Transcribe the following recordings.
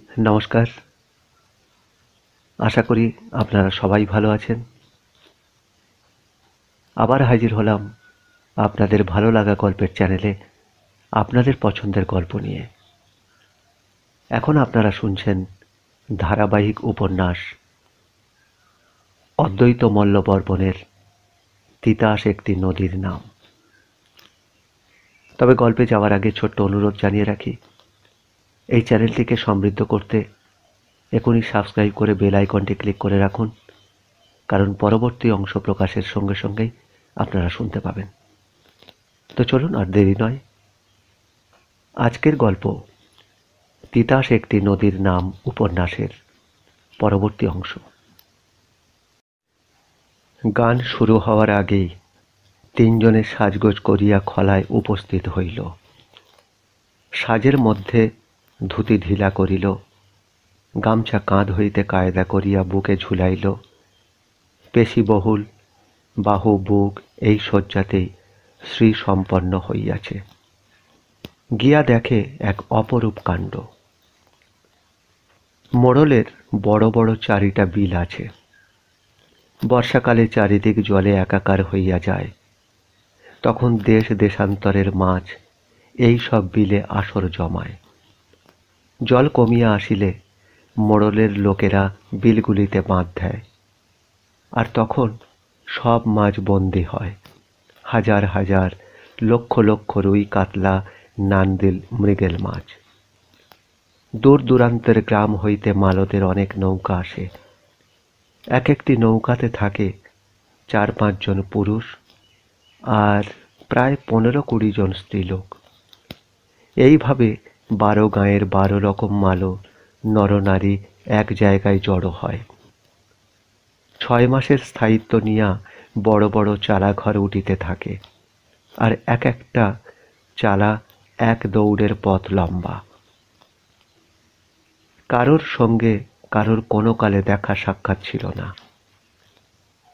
নমস্কার। আশা করি আপনারা সবাই ভালো আছেন। আবার হাজির হলাম আপনাদের ভালো লাগা গল্পের চ্যানেলে আপনাদের পছন্দের গল্প নিয়ে। এখন আপনারা শুনছেন ধারাবাহিক উপন্যাস অদ্বৈত মল্ল বর্মণের তিতাস একটি নদীর নাম। তবে গল্পে যাওয়ার আগে ছোট্ট অনুরোধ জানিয়ে রাখি, এই চ্যানেলটিকে সমৃদ্ধ করতে এখনই সাবস্ক্রাইব করে বেল আইকনটি ক্লিক করে রাখুন, কারণ পরবর্তী অংশ প্রকাশের সঙ্গে সঙ্গেই আপনারা শুনতে পাবেন। তো চলুন আর দেরি নয়, আজকের গল্প তিতাস একটি নদীর নাম উপন্যাসের পরবর্তী অংশ। গান শুরু হওয়ার আগেই তিনজনে সাজগোজ করিয়া খলায় উপস্থিত হইল। সাজের মধ্যে ধুতি ঢিলা করিল, গামছা কাঁধ হইতে কায়দা করিয়া বুকে ঝুলাইল। পেশিবহুল বাহু বুক এই শয্যাতেই শ্রী সম্পন্ন হইয়াছে। গিয়া দেখে এক অপরূপ কাণ্ড। মোড়লের বড় বড় চারিটা বিল আছে। বর্ষাকালে চারিদিক জলে একাকার হইয়া যায়। তখন দেশ দেশান্তরের মাছ এই সব বিলে আসর জমায়। জল কমিয়া আসিলে মোড়লের লোকেরা বিলগুলিতে বাঁধ দেয়, আর তখন সব মাছ বন্দী হয়। হাজার হাজার লক্ষ লক্ষ রুই কাতলা নান্দিল মৃগেল মাছ। দূর দূরান্তের গ্রাম হইতে মালদের অনেক নৌকা আসে। এক একটি নৌকাতে থাকে 4-5 জন পুরুষ আর প্রায় 15-20 জন স্ত্রীলোক। এইভাবে 12 গাঁয়ের 12 রকম মালো নরনারী এক জায়গায় জড়ো হয়। 6 মাসের স্থায়িত্ব নিয়া বড় বড় চালাঘর উঠিতে থাকে, আর এক একটা চালা এক দৌড়ের পথ লম্বা। কারোর সঙ্গে কারোর কোনো কালে দেখা সাক্ষাৎ ছিল না।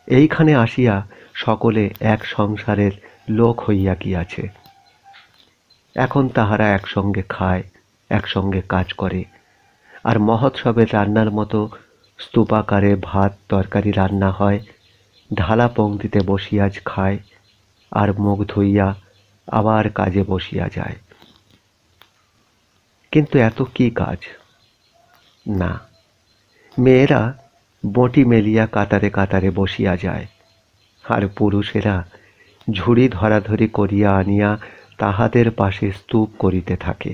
এইখানে আসিয়া সকলে এক সংসারের লোক হইয়া গিয়াছে। এখন তাহারা একসঙ্গে খায়, একসঙ্গে কাজ করে, আর মহোৎসবের রান্নার মতো স্তূপাকারে ভাত তরকারি রান্না হয়। ঢালা পংক্তিতে বসিয়া খায়, আর মুখ ধুইয়া আবার কাজে বসিয়া যায়। কিন্তু এত কি কাজ? না, মেয়েরা বঁটি মেলিয়া কাতারে কাতারে বসিয়া যায়, আর পুরুষেরা ঝুড়ি ধরাধরি করিয়া আনিয়া তাহাদের পাশে স্তূপ করিতে থাকে।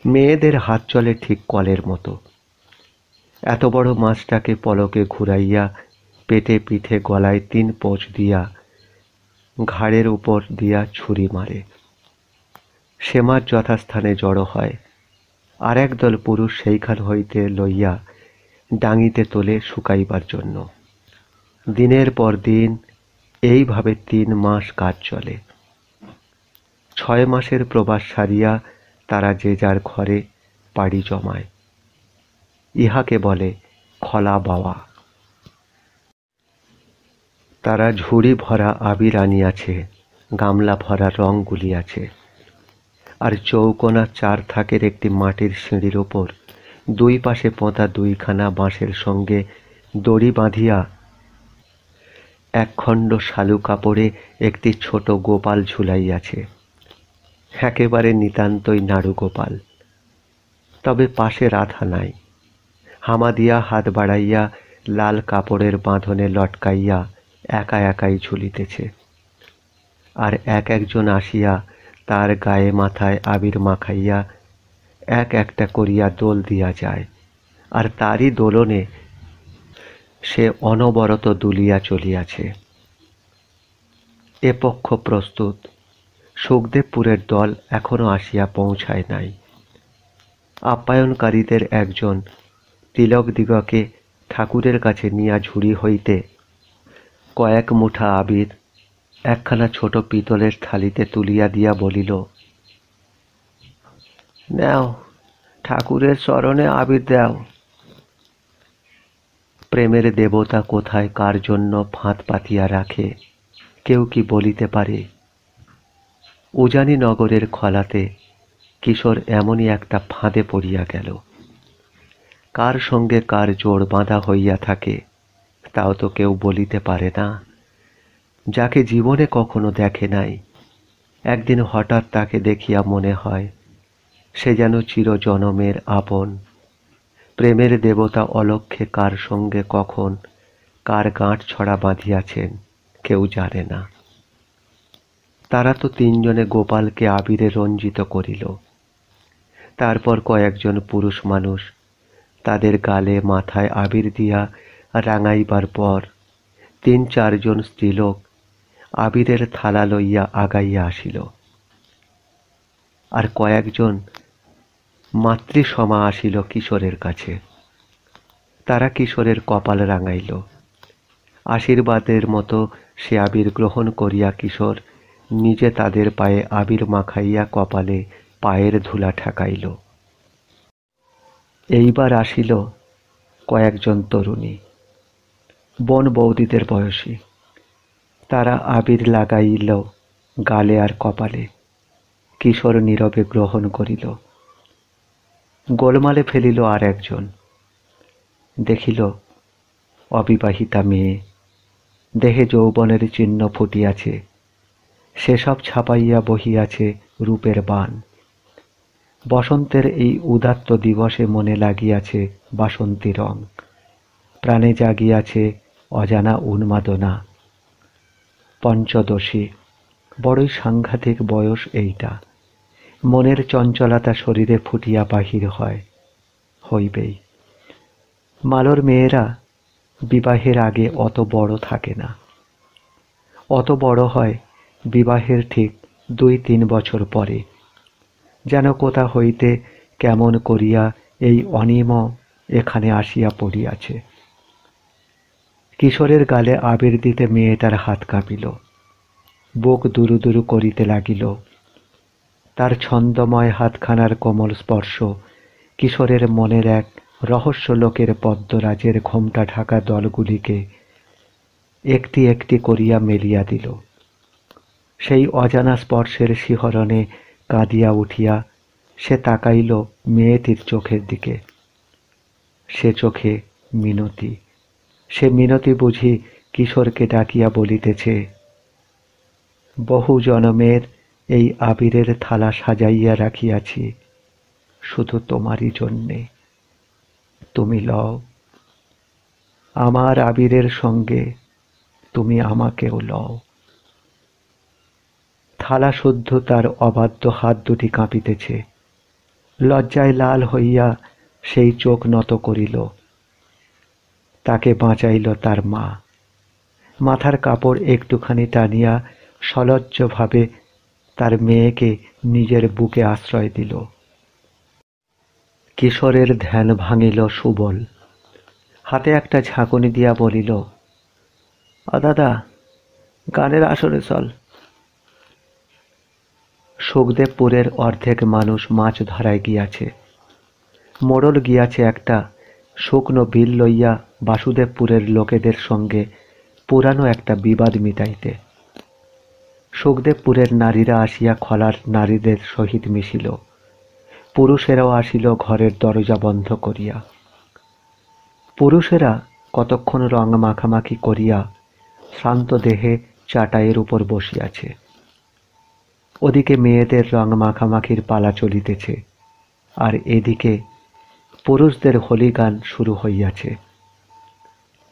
মেয়েদের হাত চলে ঠিক কলের মতো। এত বড় মাছটাকে পলকে ঘুরাইয়া পেটে পিঠে গলায় 3 পোঁচ দিয়া ঘাড়ের উপর দিয়া ছুরি মারে। সে মাছ যথাস্থানে জড়ো হয়, আর একদল পুরুষ সেইখান হইতে লইয়া ডাঙিতে তোলে শুকাইবার জন্য। দিনের পর দিন এইভাবে 3 মাস কাজ চলে। 6 মাসের প্রবাস সারিয়া তারা যে যার ঘরে পাড়ি জমায়। ইহাকে বলে খলা বাওয়া। তারা ঝুড়ি ভরা আবির আনিয়াছে, গামলা ভরা রং গুলিয়াছে, আর চৌকোনা 4 থাকের একটি মাটির সিঁড়ির ওপর 2 পাশে পোঁতা 2খানা বাঁশের সঙ্গে দড়ি বাঁধিয়া একখণ্ড শালু কাপড়ে একটি ছোট গোপাল ঝুলাইয়াছে। একেবারে নিতান্তই নাড়ু গোপাল। তবে পাশে রাধা নাই। হামা দিয়া হাত বাড়াইয়া লাল কাপড়ের বাঁধনে লটকাইয়া একা একাই ঝুলিতেছে। আর এক একজন আসিয়া তার গায়ে মাথায় আবির মাখাইয়া এক একটা করিয়া দোল দিয়া যায়, আর তারই দোলনে সে অনবরত দুলিয়া চলিয়াছে। এ পক্ষ প্রস্তুত। সুখদেবপুরের দল এখনো আসিয়া পৌঁছায় নাই। আপ্যায়নকারীদের একজন তিলকদিগকে ঠাকুরের কাছে নিয়া ঝুড়ি হইতে কয়েক মুঠা আবির একখানা ছোট পিতলের থালিতে তুলিয়া দিয়া বলিল, নাও, ঠাকুরের চরণে আবির দাও। প্রেমের দেবতা কোথায় কার জন্য ফাঁদ পাতিয়া রাখে কেউ কি বলিতে পারে? উজানি নগরের খলাতে কিশোর এমনই একটা ফাঁদে পড়িয়া গেল। কার সঙ্গে কার জোড় বাঁধা হইয়া থাকে তাও তো কেউ বলিতে পারে না। যাকে জীবনে কখনো দেখে নাই, একদিন হঠাৎ তাকে দেখিয়া মনে হয় সে যেন চিরজনমের আপন। প্রেমের দেবতা অলক্ষ্যে কার সঙ্গে কখন কার গাঁট ছড়া বাঁধিয়াছেন কেউ জানে না। তারা তো তিনজনে গোপালকে আবিরে রঞ্জিত করিল। তারপর কয়েকজন পুরুষ মানুষ তাদের গালে মাথায় আবির দিয়া রাঙাইবার পর ৩-৪ জন স্ত্রীলোক আবিরের থালা লইয়া আগাইয়া আসিল। আর কয়েকজন মাতৃসমা আসিল কিশোরের কাছে। তারা কিশোরের কপাল রাঙাইল। আশীর্বাদের মতো সে আবির গ্রহণ করিয়া কিশোর নিজে তাদের পায়ে আবির মাখাইয়া কপালে পায়ের ধুলা ঠেকাইল। এইবার আসিল কয়েকজন তরুণী, বন বৌদিদের বয়সী। তারা আবির লাগাইল গালে আর কপালে। কিশোর নীরবে গ্রহণ করিল। গোলমালে ফেলিল আর একজন। দেখিল অবিবাহিতা মেয়ে, দেহে যৌবনের চিহ্ন ফুটিয়াছে, সেসব ছাপাইয়া বহিয়াছে রূপের বাণ। বসন্তের এই উদাত্ত দিবসে মনে লাগিয়াছে বাসন্তী রং, প্রাণে জাগিয়াছে অজানা উন্মাদনা। পঞ্চদশী, বড়ই সাংঘাতিক বয়স এইটা। মনের চঞ্চলতা শরীরে ফুটিয়া বাহির হয়, হইবেই। মালোর মেয়েরা বিবাহের আগে অত বড় থাকে না। অত বড় হয় বিবাহের ঠিক ২-৩ বছর পরে। যেন কোথা হইতে কেমন করিয়া এই অনিম এখানে আসিয়া পড়িয়াছে। কিশোরের গালে আবির দিতে মেয়েটার হাত কাঁপিল, বুক দুরু দুরু করিতে লাগিল। তার ছন্দময় হাতখানার কোমল স্পর্শ কিশোরের মনের এক রহস্য লোকের পদ্মরাজের ঘোমটা ঢাকা দলগুলিকে একটি একটি করিয়া মেলিয়া দিল। সেই অজানা স্পর্শের শিহরণে কাঁদিয়া উঠিয়া সে তাকাইল মেয়েটির চোখের দিকে। সে চোখে মিনতি। সে মিনতি বুঝি কিশোরকে ডাকিয়া বলিতেছে, বহু জনমের এই আবিরের থালা সাজাইয়া রাখিয়াছি শুধু তোমারই জন্যে, তুমি লও। আমার আবিরের সঙ্গে তুমি আমাকেও লও। থালা শুদ্ধ তার অবাধ্য হাত দুটি কাঁপিতেছে। লজ্জায় লাল হইয়া সেই চোখ নত করিল। তাকে বাঁচাইল তার মা। মাথার কাপড় একটুখানি টানিয়া সলজ্জভাবে তার মেয়েকে নিজের বুকে আশ্রয় দিল। কিশোরের ধ্যান ভাঙিল সুবল। হাতে একটা ঝাঁকুনি দিয়া বলিল, দাদা, গানের আসরে চল। সুখদেবপুরের অর্ধেক মানুষ মাছ ধরায় গিয়াছে। মোড়ল গিয়াছে একটা শুকনো বিল লইয়া বাসুদেবপুরের লোকেদের সঙ্গে পুরানো একটা বিবাদ মিটাইতে। সুখদেবপুরের নারীরা আসিয়া খলার নারীদের সহিত মিশিল। পুরুষেরাও আসিল ঘরের দরজা বন্ধ করিয়া। পুরুষেরা কতক্ষণ রং মাখামাখি করিয়া শ্রান্ত দেহে চাটাইয়ের উপর বসিয়াছে। ওদিকে মেয়েদের রং মাখামাখির পালা চলিতেছে, আর এদিকে পুরুষদের হোলি গান শুরু হইয়াছে।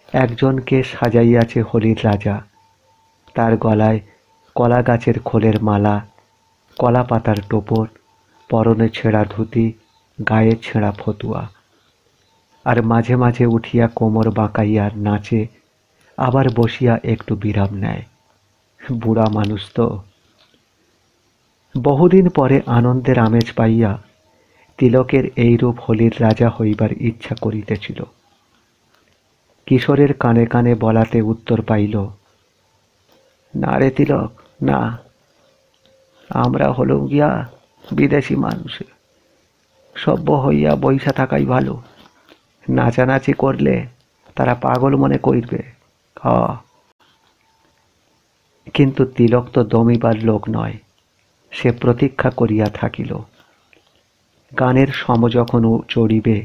একজনকে সাজাইয়াছে হোলির রাজা। তার গলায় কলা গাছের খোলের মালা, কলা পাতার টোপর, পরনে ছেঁড়া ধুতি, গায়ে ছেঁড়া ফতুয়া। আর মাঝে মাঝে উঠিয়া কোমর বাঁকাইয়া নাচে, আবার বসিয়া একটু বিরাম নেয়। বুড়া মানুষ তো। বহুদিন পরে আনন্দের আমেজ পাইয়া তিলকের এইরূপ হোলির রাজা হইবার ইচ্ছা করিতেছিল। কিশোরের কানে কানে বলাতে উত্তর পাইল, না রে তিলক, না, আমরা হলুম গিয়া বিদেশি মানুষ, সভ্য হইয়া বইসা থাকাই ভালো। নাচানাচি করলে তারা পাগল মনে করিবে। কিন্তু তিলক তো দমিবার লোক নয়। সে প্রতীক্ষা করিয়া থাকিল। গানের সম যখন চড়িবে,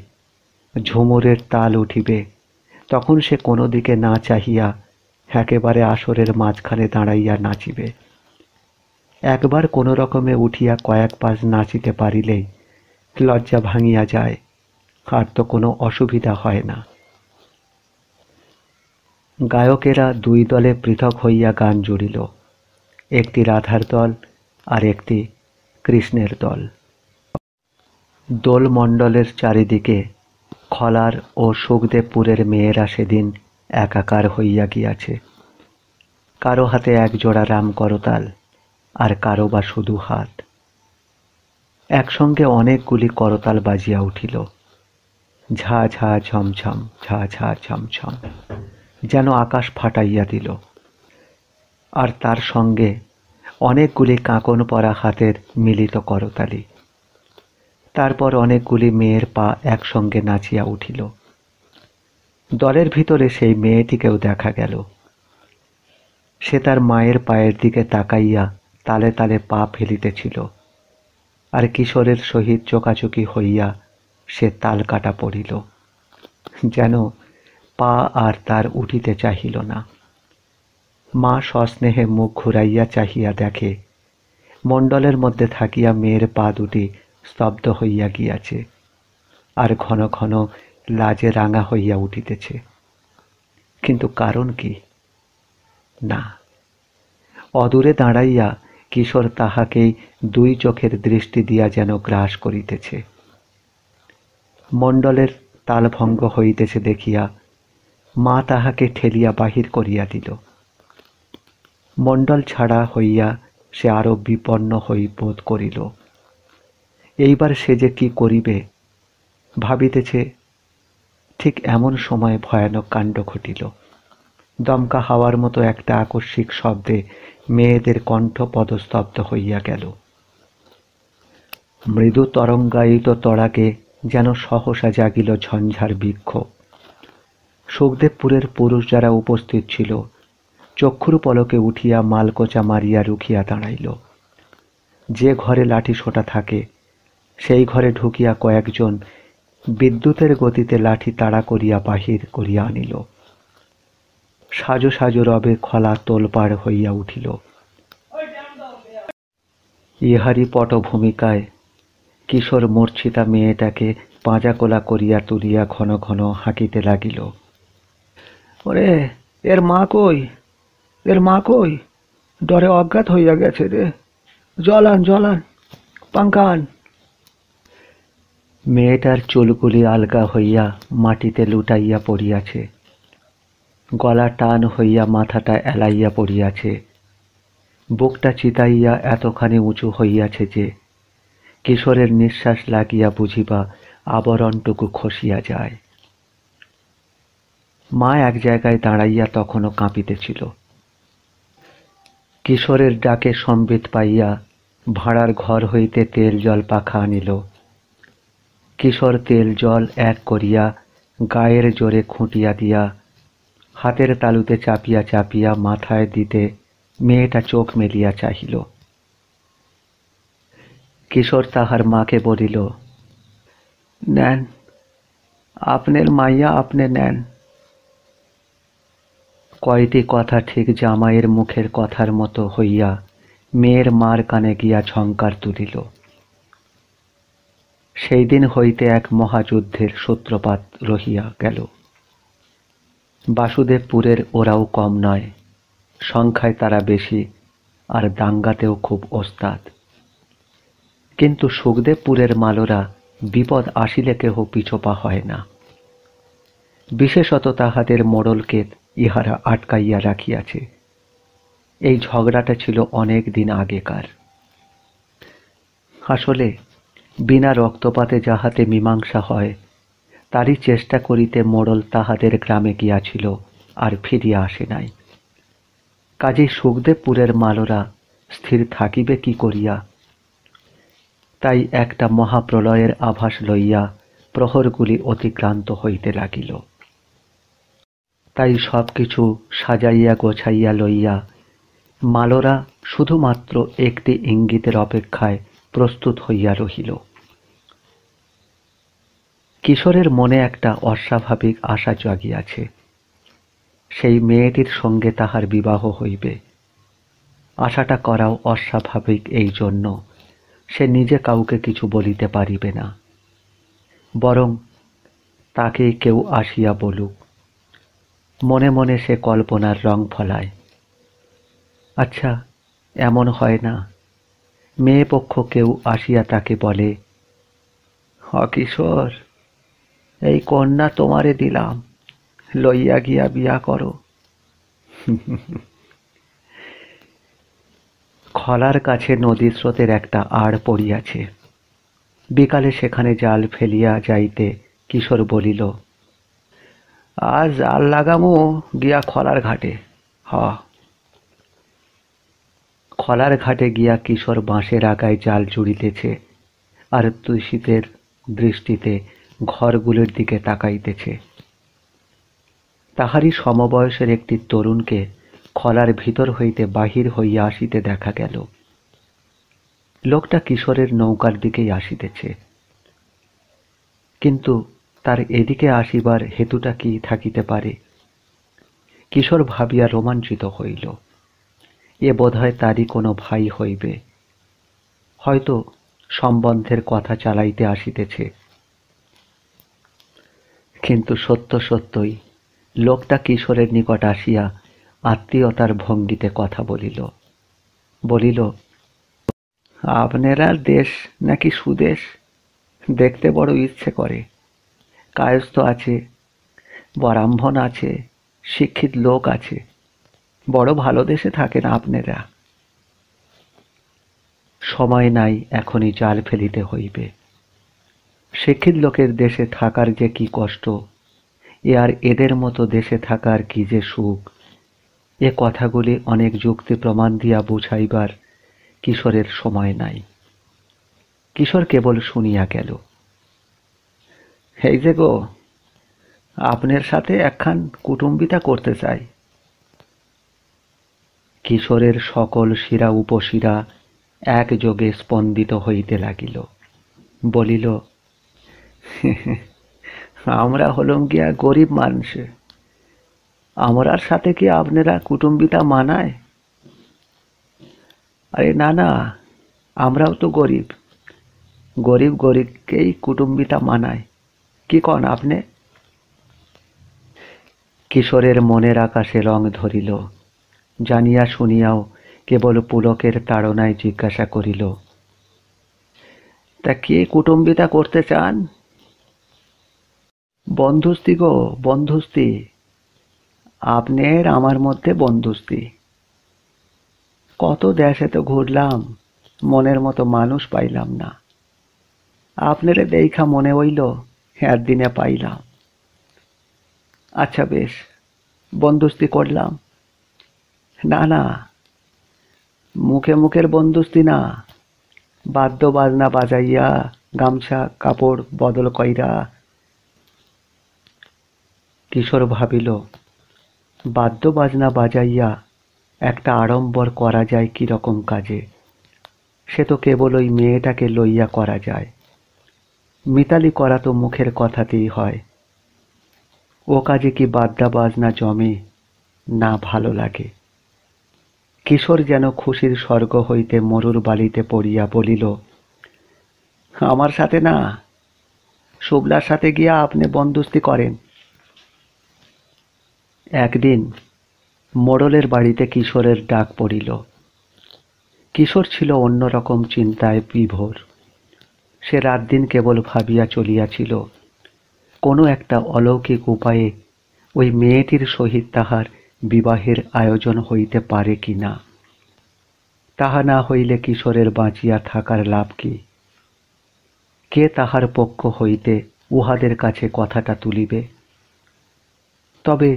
ঝুমুরের তাল উঠিবে, তখন সে কোনো দিকে না চাহিয়া একেবারে আসরের মাঝখানে দাঁড়াইয়া নাচিবে। একবার কোনো রকমে উঠিয়া কয়েক পাশ নাচিতে পারিলেই লজ্জা ভাঙিয়া যায়, আর তো কোনো অসুবিধা হয় না। গায়কেরা দুই দলে পৃথক হইয়া গান জুড়িল, একটি রাধার দল আর একটি কৃষ্ণের দল। দোলমণ্ডলের চারিদিকে খলার ও সুখদেবপুরের মেয়েরা সেদিন একাকার হইয়া গিয়াছে। কারো হাতে একজোড়া রাম করতাল, আর কারো বা শুধু হাত। একসঙ্গে অনেকগুলি করতাল বাজিয়া উঠিল, ঝা ঝা ঝমঝম, ঝা ঝা ঝমঝম, যেন আকাশ ফাটাইয়া দিল। আর তার সঙ্গে অনেকগুলি কাঁকন পরা হাতের মিলিত করতালি। তারপর অনেকগুলি মেয়ের পা একসঙ্গে নাচিয়া উঠিল। দলের ভিতরে সেই মেয়েটিকেও দেখা গেল। সে তার মায়ের পায়ের দিকে তাকাইয়া তালে তালে পা ফেলিতেছিল, আর কিশোরের সহিত চোকাচোকি হইয়া সে তাল কাটা পড়িল, যেন পা আর তার উঠিতে চাহিল না। মা সস্নেহে মুখ ঘুরাইয়া চাহিয়া দেখে, মণ্ডলের মধ্যে থাকিয়া মেয়ের পা দুটি স্তব্ধ হইয়া গিয়াছে, আর ঘন ঘন লাজে রাঙা হইয়া উঠিতেছে। কিন্তু কারণ কি? না, অদূরে দাঁড়াইয়া কিশোর তাহাকেই দুই চোখের দৃষ্টি দিয়া যেন গ্রাস করিতেছে। মণ্ডলের তালভঙ্গ হইতেছে দেখিয়া মা তাহাকে ঠেলিয়া বাহির করিয়া দিল। মণ্ডল ছাড়া হইয়া সে আরো বিপন্ন হই বোধ করিল। এইবার সে যে কি করিবে ভাবিতেছে, ঠিক এমন সময় ভয়ানক কাণ্ড ঘটিল। দমকা হাওয়ার মতো একটা আকস্মিক শব্দে মেয়েদের কণ্ঠ পদস্তব্ধ হইয়া গেল। মৃদু তরঙ্গায়িত তড়াকে যেন সহসা জাগিল ঝঞ্ঝার বৃক্ষ। সুখদেবপুরের পুরুষ যারা উপস্থিত ছিল, চক্ষুর পলকে উঠিয়া মালকোচা মারিয়া রুখিয়া দাঁড়াইল। যে ঘরে লাঠি সোটা থাকে, সেই ঘরে ঢুকিয়া কয়েকজন বিদ্যুতের গতিতে লাঠি তাড়া করিয়া বাহির করিয়া আনিল। সাজো সাজো রবে খলা তোলপাড় হইয়া উঠিল। ইহারি পটভূমিকায় কিশোর মূর্ছিতা মেয়েটাকে পাঁজাকোলা করিয়া তুলিয়া ঘন ঘন হাঁকিতে লাগিল। ওরে, এর মা কই, এর মা কই? ডরে অজ্ঞাত হইয়া গেছে রে। জল আন, জল আন, পাঙ্খা আন। মেয়েটার চুলগুলি আলগা হইয়া মাটিতে লুটাইয়া পড়িয়াছে, গলা টান হইয়া মাথাটা এলাইয়া পড়িয়াছে, বুকটা চিতাইয়া এতখানি উঁচু হইয়াছে যে কিশোরের নিঃশ্বাস লাগিয়া বুঝিবা আবরণটুকু খসিয়া যায়। মা এক জায়গায় দাঁড়াইয়া তখনও কাঁপিতেছিল। কিশোরের ডাকে সম্বিত পাইয়া ভাড়ার ঘর হইতে তেল জল পাখা আনিল। কিশোর তেল জল এক করিয়া গায়ের জোরে খুঁটিয়া দিয়া হাতের তালুতে চাপিয়া চাপিয়া মাথায় দিতে মেয়েটা চোখ মেলিয়া চাহিল। কিশোর তাহার মাকে বলিল, নেন, আপনার মাইয়া আপনি নেন। কয়টি কথা ঠিক জামাইয়ের মুখের কথার মতো হইয়া মেয়ের মার কানে গিয়া ঝঙ্কার তুলিল। সেই দিন হইতে এক মহাযুদ্ধের সূত্রপাত রহিয়া গেল। বাসুদেবপুরের ওরাও কম নয়, সংখ্যায় তারা বেশি, আর দাঙ্গাতেও খুব ওস্তাদ। কিন্তু সুখদেবপুরের মালোরা বিপদ আসিলে কেহ পিছপা হয় না। বিশেষত তাহাদের মোড়লকে ইহারা আটকাইয়া রাখিয়াছে। এই ঝগড়াটা ছিল অনেক দিন আগেকার। আসলে বিনা রক্তপাতে যাহাতে মীমাংসা হয়, তারই চেষ্টা করিতে মোড়ল তাহাদের গ্রামে গিয়াছিল, আর ফিরিয়া আসে নাই। কাজেই সুখদেবপুরের মালোরা স্থির থাকিবে কি করিয়া? তাই একটা মহাপ্রলয়ের আভাস লইয়া প্রহরগুলি অতিক্রান্ত হইতে লাগিল। তাই সব কিছু সাজাইয়া গোছাইয়া লইয়া মালোরা শুধুমাত্র একটি ইঙ্গিতের অপেক্ষায় প্রস্তুত হইয়া রহিল। কিশোরের মনে একটা অস্বাভাবিক আশা জাগিয়াছে। সেই মেয়েটির সঙ্গে তাহার বিবাহ হইবে। আশাটা করাও অস্বাভাবিক এই জন্য সে নিজে কাউকে কিছু বলিতে পারিবে না, বরং তাকে কেউ আসিয়া বলুক। মনে মনে সে কল্পনার রং ফলায়। আচ্ছা, এমন হয় না মেয়ে পক্ষ কেউ আসিয়া তাকে বলে, কিশোর, এই কন্যা তোমারে দিলাম, লইয়া গিয়া বিয়া করো। খলার কাছে নদীর স্রোতের একটা আড় পড়িয়াছে। বিকালে সেখানে জাল ফেলিয়া যাইতে কিশোর বলিল, আজ জাল লাগামু গিয়া খলার ঘাটে। খলার ঘাটে গিয়া কিশোর বাঁশের আগায় জাল জুড়িতেছে, আর তুষিতের দৃষ্টিতে ঘরগুলোর দিকে তাকাইতেছে। তাহারই সমবয়সের একটি তরুণকে খলার ভিতর হইতে বাহির হইয়া আসিতে দেখা গেল। লোকটা কিশোরের নৌকার দিকেই আসিতেছে, কিন্তু তার এদিকে আসিবার হেতুটা কি থাকিতে পারে? কিশোর ভাবিয়া রোমাঞ্চিত হইল। এ বোধহয় তারই কোনো ভাই হইবে, হয়তো সম্বন্ধের কথা চালাইতে আসিতেছে। কিন্তু সত্য সত্যই লোকটা কিশোরের নিকট আসিয়া আত্মীয়তার ভঙ্গিতে কথা বলিল। বলিল, আপনারা দেশ নাকি সুদেশ? দেখতে বড় ইচ্ছে করে। কায়স্থ আছে, ব্রাহ্মণ আছে, শিক্ষিত লোক আছে। বড় ভালো দেশে থাকেন আপনারা। সময় নাই, এখনই জাল ফেলিতে হইবে। শিক্ষিত লোকের দেশে থাকার যে কি কষ্ট, এ আর এদের মতো দেশে থাকার কি যে সুখ, এ কথাগুলি অনেক যুক্তি প্রমাণ দিয়া বুঝাইবার কিশোরের সময় নাই। কিশোর কেবল শুনিয়া গেল। এই যে গো, আপনার সাথে একখান কুটুম্বিতা করতে চাই। কিশোরের সকল শিরা উপশিরা একযোগে স্পন্দিত হইতে লাগিল। বলিল, আমরা হলুম গিয়া গরিব মানুষ, আমরার সাথে কি আপনারা কুটুম্বিতা মানায়? আরে না না, আমরাও তো গরিব। গরিব গরিবকেই কুটুম্বিতা মানায়। কি কন আপনি? কিশোরের মনের আকাশে রং ধরিল। জানিয়া শুনিয়াও কেবল পুলকের তাড়নায় জিজ্ঞাসা করিল, তা কে কুটুম্বিতা করতে চান? বন্ধুস্তি গো, বন্ধুস্তি। আপনার আমার মধ্যে বন্ধুস্তি। কত দেশে তো ঘুরলাম, মনের মতো মানুষ পাইলাম না। আপনারে দেখা মনে হইল একদিনে পাইলাম। আচ্ছা বেশ, বন্ধুস্তি করলাম। না না, মুখে মুখের বন্ধুস্তি না, বাদ্য বাজনা বাজাইয়া গামছা কাপড় বদল কইরা। কিশোর ভাবিল, বাদ্য বাজনা বাজাইয়া একটা আড়ম্বর করা যায় কি রকম কাজে? সে তো কেবল ওই মেয়েটাকে লইয়া করা যায়। মিতালি করা তো মুখের কথাতেই হয়। ও কাজে কি বাদ্যা বাজনা জমে না ভালো লাগে? কিশোর যেন খুশির স্বর্গ হইতে মরুর বালিতে পড়িয়া বলিল, আমার সাথে না, শুভলার সাথে গিয়া আপনি বন্দোস্তি করেন। একদিন মোড়লের বাড়িতে কিশোরের ডাক পড়িল। কিশোর ছিল অন্যরকম চিন্তায় বিভোর। সে রাত দিন কেবল ভাবিয়া চলিয়াছিল কোনো একটা অলৌকিক উপায়ে ওই মেয়েটির সহিত তাহার বিবাহের আয়োজন হইতে পারে কি না। তাহা না হইলে কিশোরের বাঁচিয়া থাকার লাভ কি? কে তাহার পক্ষ হইতে উহাদের কাছে কথাটা তুলিবে? তবে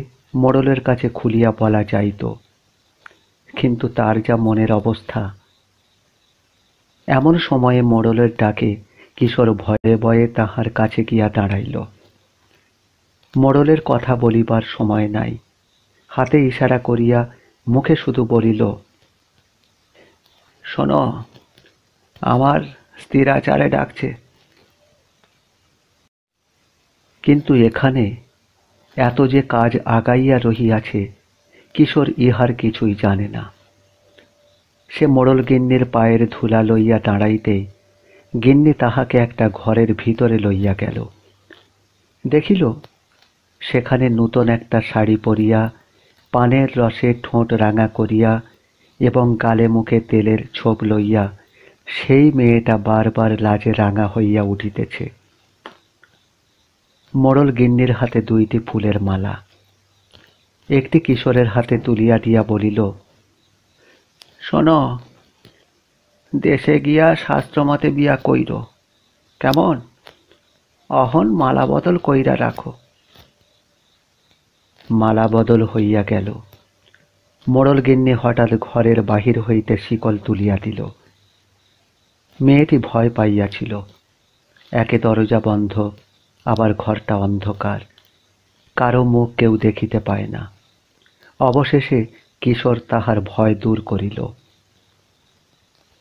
মোড়লের কাছে খুলিয়া বলা যাইত, কিন্তু তার যা মনের অবস্থা। এমন সময়ে মোড়লের ডাকে কিশোর ভয়ে ভয়ে তাহার কাছে গিয়া দাঁড়াইল। মোড়লের কথা বলিবার সময় নাই। হাতে ইশারা করিয়া মুখে শুধু বলিল, শোনো, আমার স্ত্রীর আচারে ডাকছে। কিন্তু এখানে এত যে কাজ আগাইয়া রহিয়াছে, কিশোর ইহার কিছুই জানে না। সে মোড়ল গিন্নির পায়ের ধুলা লইয়া দাঁড়াইতেই গিন্নি তাহাকে একটা ঘরের ভিতরে লইয়া গেল। দেখিল সেখানে নূতন একটা শাড়ি পরিয়া, পানের রসে ঠোঁট রাঙা করিয়া এবং গালে মুখে তেলের ছোপ লইয়া সেই মেয়েটা বারবার লাজে রাঙা হইয়া উঠিতেছে। মোড়ল গিন্নির হাতে 2টি ফুলের মালা, একটি কিশোরের হাতে তুলিয়া দিয়া বলিল, শোনো, দেশে গিয়া শাস্ত্রমতে বিয়া কইর, কেমন? অহন মালা বদল কইরা রাখো। মালা বদল হইয়া গেল। মোড়ল গিন্নি হঠাৎ ঘরের বাহির হইতে শিকল তুলিয়া দিল। মেয়েটি ভয় পাইয়াছিল। একে দরজা বন্ধ, আবার ঘরটা অন্ধকার, কারো মুখ কেউ দেখিতে পায় না। অবশেষে কিশোর তাহার ভয় দূর করিল।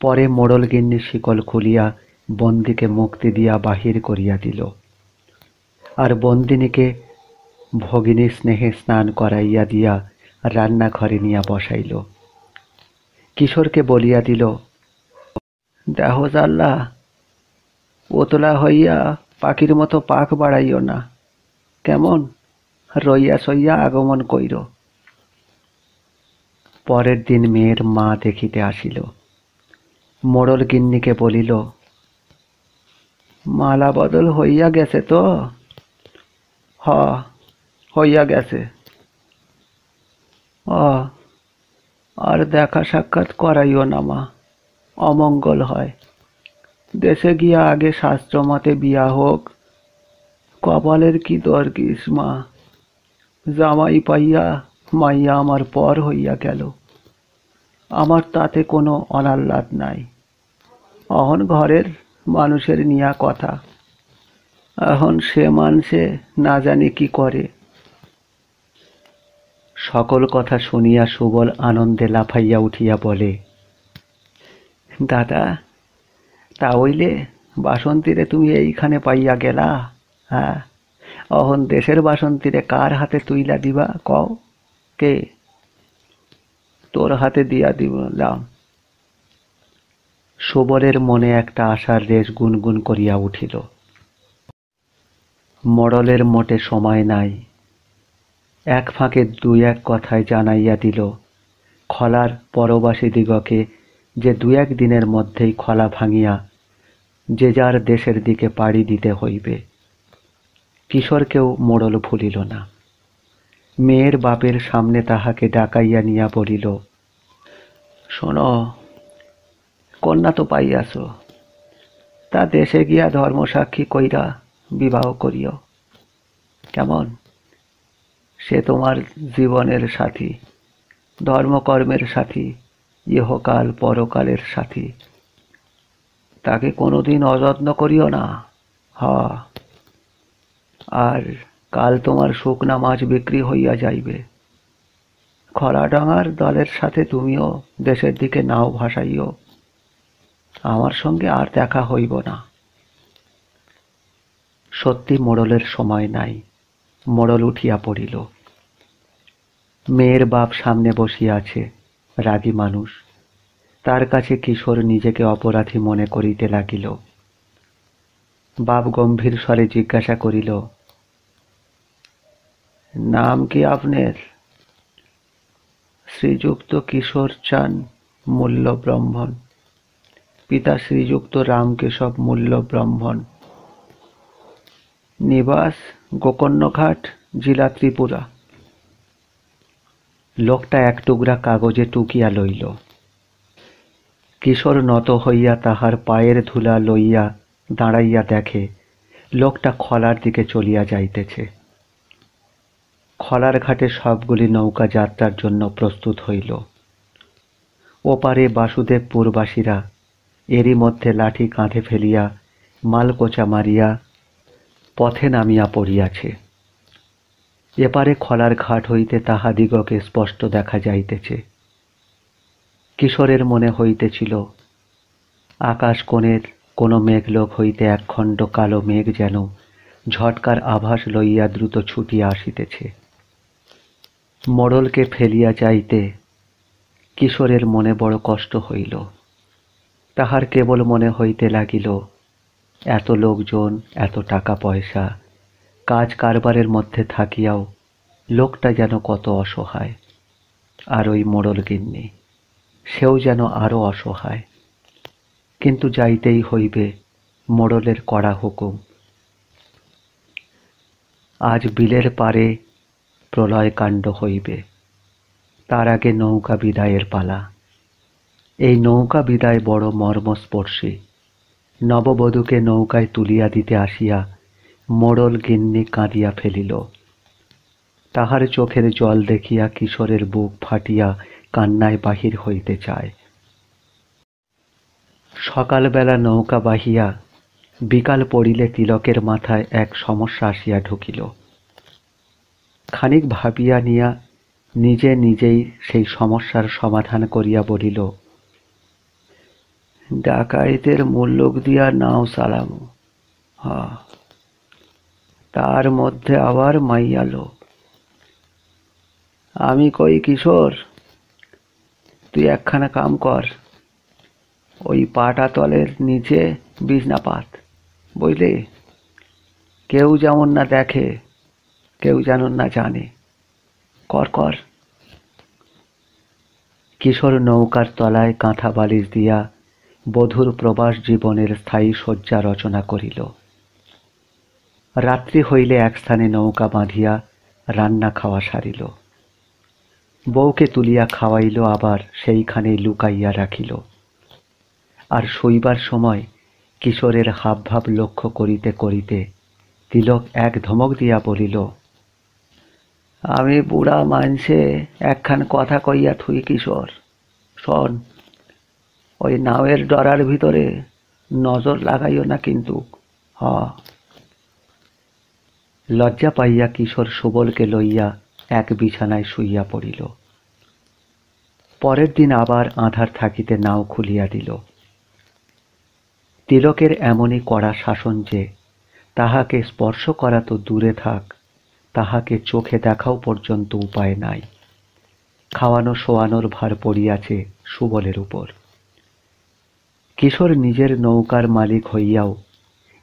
পরে মোড়ল গিন্নি শিকল খুলিয়া বন্দীকে মুক্তি দিয়া বাহির করিয়া দিল, আর বন্দিনীকে ভগিনী স্নেহে স্নান করাইয়া দিয়া রান্নাঘরে নিয়া বসাইল। কিশোরকে বলিয়া দিল, দেহ জাল্লা, ওতলা হইয়া পাখির মতো পাখ বাড়াইও না, কেমন? রইয়া সইয়া আগমন কইর। পরের দিন মেয়ের মা দেখিতে আসিল। মোড়ল গিন্নিকে বলিল, মালা বদল হইয়া গেছে তো? হ, হইয়া গেছে। আর দেখা সাক্ষাৎ করাইও না মা, অমঙ্গল হয়। দেশে গিয়া আগে শাস্ত্র মতে বিয়া হোক। কপালের কি দরকিস মা, জামাই পাইয়া মাইয়া আমার পর হইয়া গেল। আমার তাতে কোনো অনাহ্লাদ নাই। অহন ঘরের মানুষের নিয়া কথা, এখন সে মানুষে না জানি কি করে। সকল কথা শুনিয়া সুবল আনন্দে লাফাইয়া উঠিয়া বলে, দাদা, তা হইলে বাসন্তীরে তুমি এইখানে পাইয়া গেলা? হ্যাঁ, অহন দেশের বাসন্তীরে কার হাতে তুইলা দিবা কও? কে? তোর হাতে দিয়া দিলাম। সুবলের মনে একটা আশার রেশ গুনগুন করিয়া উঠিল। মোড়লের মোটে সময় নাই। এক ফাঁকে 2-1 কথায় জানাইয়া দিল খলার পরবাসীদিগকে যে 2-1 দিনের মধ্যেই খলা ভাঙিয়া যে যার দেশের দিকে পাড়ি দিতে হইবে। কিশোরকেও মোড়ল ভুলিল না। মেয়ের বাপের সামনে তাহাকে ডাকাইয়া নিয়া বলিল, শোনো, কন্যা তো পাইয়াছ, তা দেশে গিয়া ধর্মসাক্ষী কইরা বিবাহ করিও, কেমন? সে তোমার জীবনের সাথী, ধর্মকর্মের সাথী, ইহকাল পরকালের সাথী। তাকে কোনোদিন অযত্ন করিও না। আর কাল তোমার শুকনা মাছ বিক্রি হইয়া যাইবে। খরাডাঙ্গার দলের সাথে তুমিও দেশের দিকে নাও ভাসাইও। আমার সঙ্গে আর দেখা হইব না। সত্যি মোড়লের সময় নাই। মোড়ল উঠিয়া পড়িল। মেয়ের বাপ সামনে বসিয়া আছে, রাগী মানুষ। তার কাছে কিশোর নিজেকে অপরাধী মনে করিতে লাগিল। বাপ গম্ভীর স্বরে জিজ্ঞাসা করিল, নাম কি আপনার? শ্রীযুক্ত কিশোর চাঁদ মূল্য ব্রাহ্মণ, পিতা শ্রীযুক্ত রামকেশব মূল্য ব্রাহ্মণ, নিবাস গোকর্ণঘাট, জেলা ত্রিপুরা। লোকটা এক টুকরা কাগজে টুকিয়া লইল। কিশোর নত হইয়া তাহার পায়ের ধুলা লইয়া দাঁড়াইয়া দেখে লোকটা খলার দিকে চলিয়া যাইতেছে। খলার ঘাটে সবগুলি নৌকা যাত্রার জন্য প্রস্তুত হইল। ওপারে বাসুদেবপুরবাসীরা এরই মধ্যে লাঠি কাঁধে ফেলিয়া মালকোচা মারিয়া পথে নামিয়া পড়িয়াছে। এপারে খলার ঘাট হইতে তাহাদিগকে স্পষ্ট দেখা যাইতেছে। কিশোরের মনে হইতেছিল আকাশ কোণের কোনো মেঘলোক হইতে একখণ্ড কালো মেঘ যেন ঝটকার আভাস লইয়া দ্রুত ছুটিয়া আসিতেছে। মোড়লকে ফেলিয়া যাইতে কিশোরের মনে বড় কষ্ট হইল। তাহার কেবল মনে হইতে লাগিল, এত লোকজন, এত টাকা পয়সা, কাজ কারবারের মধ্যে থাকিয়াও লোকটা যেন কত অসহায়। আর ওই মোড়ল গিন্নি, সেও যেন আরো অসহায়। কিন্তু যাইতেই হইবে, মোড়লের কড়া হুকুম। আজ বিলের পারে প্রলয় কাণ্ড হইবে, তার আগে নৌকা বিদায়ের পালা। এই নৌকা বিদায় বড় মর্মস্পর্শী। নববধূকে নৌকায় তুলিয়া দিতে আসিয়া মোড়ল গিন্নি কাঁদিয়া ফেলিল। তাহার চোখের জল দেখিয়া কিশোরের বুক ফাটিয়া কান্নায় বাহির হইতে চায়। সকালবেলা নৌকা বাহিয়া বিকাল পড়িলে তিলকের মাথায় এক সমস্যা আসিয়া ঢুকিল। খানিক ভাবিয়া নিয়া নিজে নিজেই সেই সমস্যার সমাধান করিয়া বলিল, ডাকাইতের মুল্লুক দিয়া নাও চালামু। তার মধ্যে আবার মাইয়া লোক। আমি কই, কিশোর, তুই একখানা কাম কর, ওই পাটাতলের নিচে বিছনা পাত, বুঝলি? কেউ যেমন না দেখে, কেউ যেন না জানে। কর কর। কিশোর নৌকার তলায় কাঁথা বালিশ দিয়া বধূর প্রবাস জীবনের স্থায়ী শয্যা রচনা করিল। রাত্রি হইলে এক স্থানে নৌকা বাঁধিয়া রান্না খাওয়া সারিল। বউকে তুলিয়া খাওয়াইল, আবার সেইখানেই লুকাইয়া রাখিল। আর শোইবার সময় কিশোরের হাবভাব লক্ষ্য করিতে করিতে তিলক এক ধমক দিয়া বলিল, আমি বুড়া মানসে একখান কথা কইয়া থুই কিশোর, শোন। ওই নাওয়ের ডরার ভিতরে নজর লাগাইও না কিন্তু। লজ্জা পাইয়া কিশোর সুবলকে লইয়া এক বিছানায় শুইয়া পড়িল। পরের দিন আবার আঁধার থাকিতে নাও খুলিয়া দিল। তিলকের এমনই কড়া শাসন যে তাহাকে স্পর্শ করা তো দূরে থাক, তাহাকে চোখে দেখাও পর্যন্ত উপায় নাই। খাওয়ানো শোয়ানোর ভার পড়িয়াছে সুবলের উপর। কিশোর নিজের নৌকার মালিক হইয়াও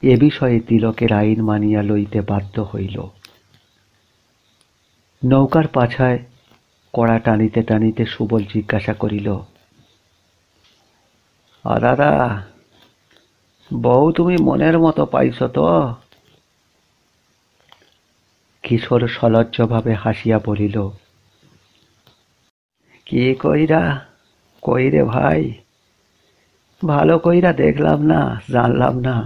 এ বিষয়ে তিলকের আইন মানিয়া লইতে বাধ্য হইল। নৌকার পাছায় কড়া টানিতে টানিতে সুবল জিজ্ঞাসা করিল, দাদা, বউ তুমি মনের মতো পাইছ তো? কিশোর সলজ্জভাবে হাসিয়া বলিল, কি কইরা কইরে ভাই, ভালো কইরা দেখলাম না, জানলাম না।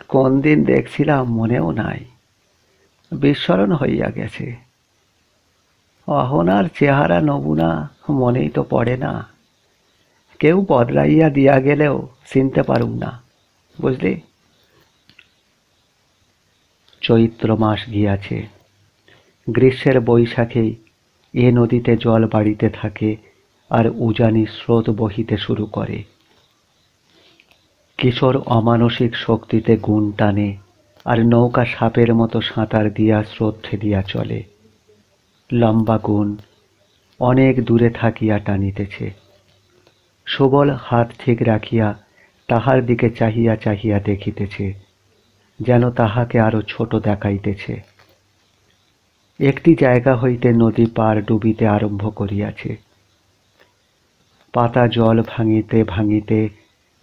কোন দিন দেখছিলাম মনেও নাই, বিস্মরণ হইয়া গেছে। অহনার চেহারা নমুনা মনেই তো পড়ে না। কেউ বদলাইয়া দিয়া গেলেও চিনতে পারুম না, বুঝলি? চৈত্র মাস গিয়াছে। গ্রীষ্মের বৈশাখেই এ নদীতে জল বাড়িতে থাকে আর উজানি স্রোত বহিতে শুরু করে। কিশোর অমানসিক শক্তিতে গুণ টানে, আর নৌকা সাপের মতো সাঁতার দিয়া স্রোত ঠেলিয়া চলে। লম্বা গুণ অনেক দূরে থাকিয়া টানিতেছে। সুবল হাত ঠিক রাখিয়া তাহার দিকে চাহিয়া চাহিয়া দেখিতেছে, যেন তাহাকে আরো ছোট দেখাইতেছে। একটি জায়গা হইতে নদী পার ডুবিতে আরম্ভ করিয়াছে। পাতা জল ভাঙিতে ভাঙিতে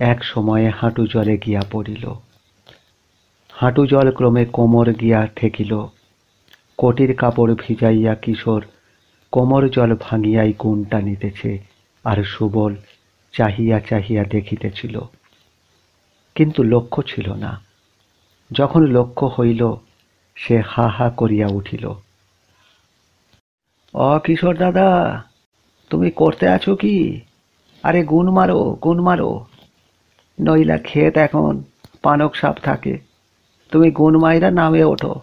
এক সময়ে হাঁটু জলে গিয়া পড়িল। হাঁটু জল ক্রমে কোমর গিয়া ঠেকিল। কোটির কাপড় ভিজাইয়া কিশোর কোমর জল ভাঙিয়াই গুণ টানিতেছে, আর সুবল চাহিয়া চাহিয়া দেখিতেছিল, কিন্তু লক্ষ্য ছিল না। যখন লক্ষ্য হইল, সে হা হা করিয়া উঠিল। কিশোর দাদা, তুমি করতে আছো কি? আরে গুণ মারো, গুণ মারো, নইলা ক্ষেত এখন পানক সাপ থাকে। তুমি গুণ মাইরা নামে ওঠো।